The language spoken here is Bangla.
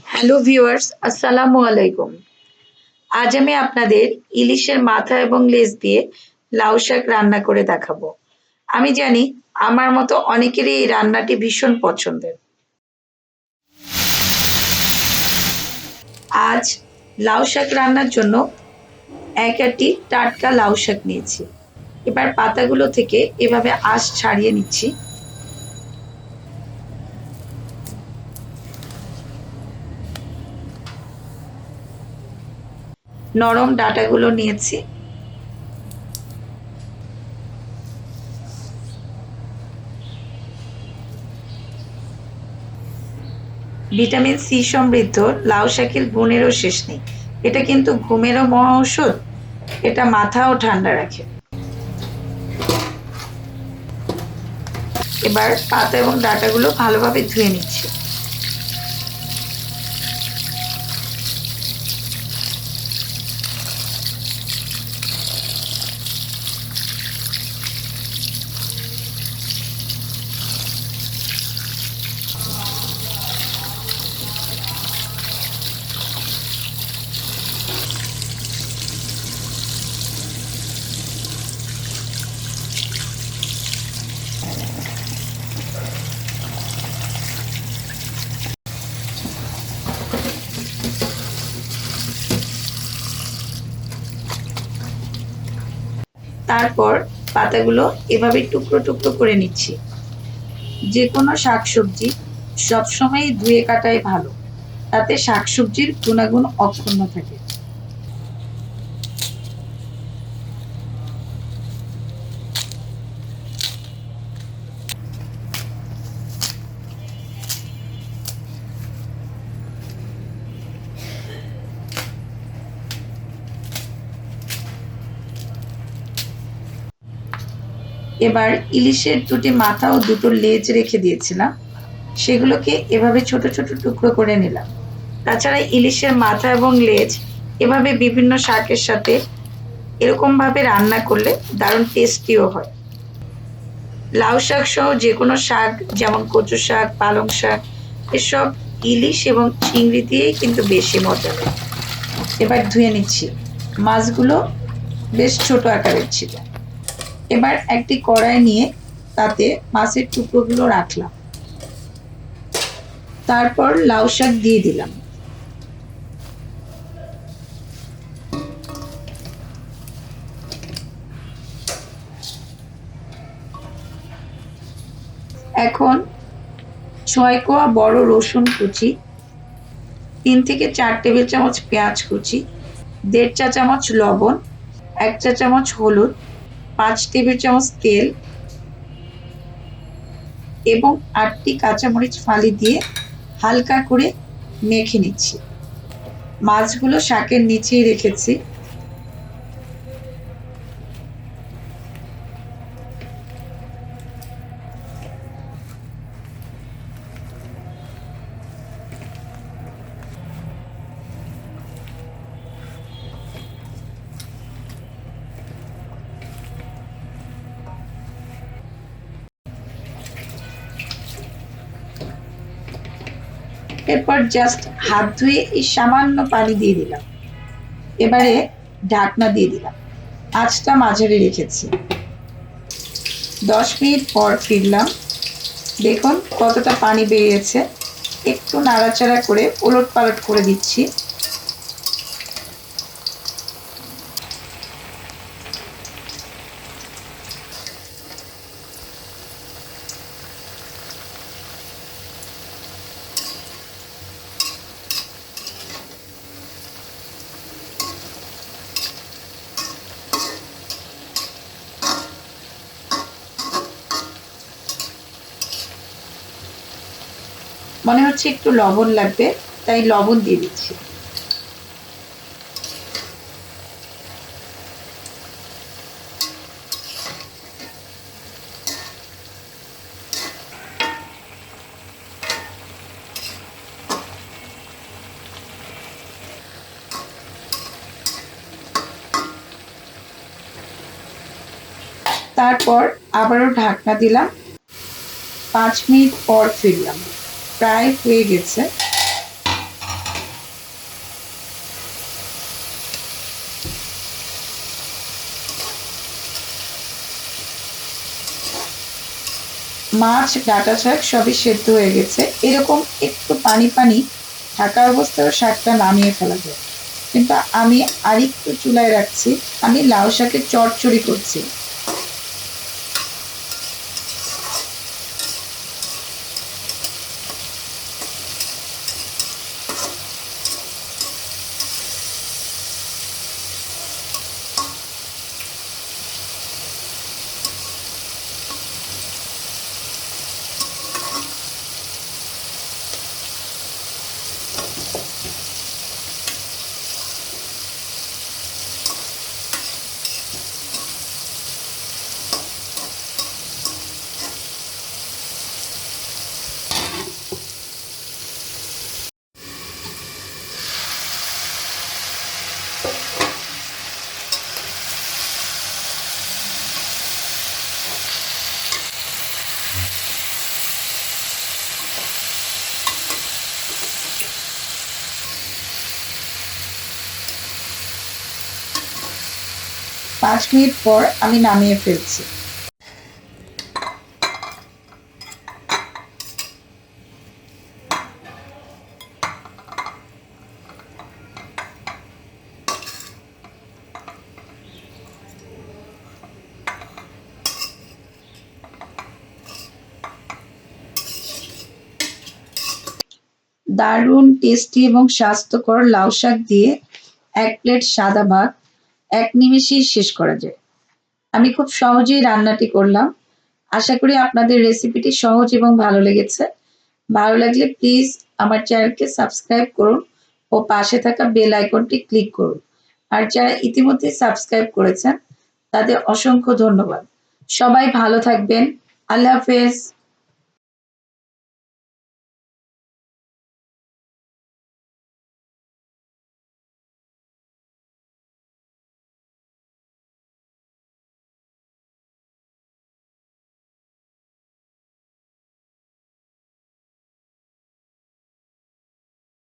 হ্যালো ভিউয়ার্স, আসসালামু আলাইকুম। আজ আমি আপনাদের ইলিশের মাথা এবং লেজ দিয়ে লাউ শাক রান্না করে দেখাবো। আমি জানি আমার মতো অনেকেরই এই রান্নাটি ভীষণ পছন্দের। আজ লাউ শাক রান্নার জন্য এক আটি টাটকা লাউ শাক নিয়েছি। এবার পাতাগুলো থেকে এভাবে আঁশ ছাড়িয়ে নিচ্ছি। নরম ডাঁটাগুলো নিয়েছি। ভিটামিন সি সমৃদ্ধ লাউ শাকের গুণেরও শেষ নেই। এটা কিন্তু ঘুমেরও মহা ঔষধ। এটা মাথাও ঠান্ডা রাখে। এবার পাতা এবং ডাঁটাগুলো ভালোভাবে ধুয়ে নিচ্ছি। তারপর পাতাগুলো এভাবে টুকরো টুকরো করে নিচ্ছি। যে কোনো শাকসবজি সবসময় ধুয়ে কাটাই ভালো, তাতে শাকসবজির গুণাগুণ অক্ষুণ্ণ থাকে। এবার ইলিশের দুটি মাথা ও দুটো লেজ রেখে দিয়েছিলাম, সেগুলোকে এভাবে ছোট ছোট টুকরো করে নিলাম। তাছাড়া ইলিশের মাথা এবং লেজ এভাবে বিভিন্ন শাকের সাথে এরকম ভাবে রান্না করলে দারুণ টেস্টিও হয়। লাউ শাক সহ যে কোনো শাক, যেমন কচু শাক, পালং শাক, এসব ইলিশ এবং চিংড়ি দিয়েই কিন্তু বেশি মজা হয়। এবার ধুয়ে নিচ্ছি। মাছগুলো বেশ ছোট আকারের ছিল। এবার একটি কড়াই নিয়ে তাতে মাছের টুকরোগুলো রাখলাম। তারপর লাউ শাক দিয়ে দিলাম। এখন ৬ কোয়া বড় রসুন কুচি, ৩ থেকে ৪ টেবিল চামচ পেঁয়াজ কুচি, ১.৫ চা চামচ লবণ, ১ চা চামচ হলুদ, ৫ টেবিল চামচ তেল এবং ৮টি কাঁচামরিচ ফালি দিয়ে হালকা করে মেখে নিচ্ছি। মাছগুলো শাকের নিচেই রেখেছি। এরপর জাস্ট হাত ধুয়ে এই সামান্য পানি দিয়ে দিলাম। এবারে ঢাকনা দিয়ে দিলাম। আঁচটা মাঝারি রেখেছি। ১০ মিনিট পর ফিরলাম। দেখুন কতটা পানি বেরিয়েছে। একটু নাড়াচাড়া করে ওলট পালট করে দিচ্ছি। মনে হচ্ছে একটু লবণ লাগবে, তাই লবণ দিয়ে দিচ্ছি। তারপর আবারও ঢাকনা দিলাম। ৫ মিনিট পর ফিরলাম। প্রায় হয়ে গেছে। মাছ, ডাঁটা শাক সবই সেদ্ধ হয়ে গেছে। এরকম একটু পানি পানি থাকা অবস্থায়ও শাকটা নামিয়ে ফেলা যায়। কিন্তু আমি আরেকটু চুলায় রাখছি। আমি লাউ শাকের চচ্চড়ি করছি। ৫ মিনিট পর আমি নামিয়ে ফেলছি। দারুণ টেস্টি এবং স্বাস্থ্যকর লাউ শাক দিয়ে ১ প্লেট সাদা ভাত ১ নিমেষেই শেষ করা যায়। আমি খুব সহজেই রান্নাটি করলাম। আশা করি আপনাদের রেসিপিটি সহজ এবং ভালো লেগেছে। ভালো লাগলে প্লিজ আমার চ্যানেলকে সাবস্ক্রাইব করুন ও পাশে থাকা বেল আইকনটি ক্লিক করুন। আর যারা ইতিমধ্যে সাবস্ক্রাইব করেছেন তাদের অসংখ্য ধন্যবাদ। সবাই ভালো থাকবেন। আল্লাহ হাফেজ।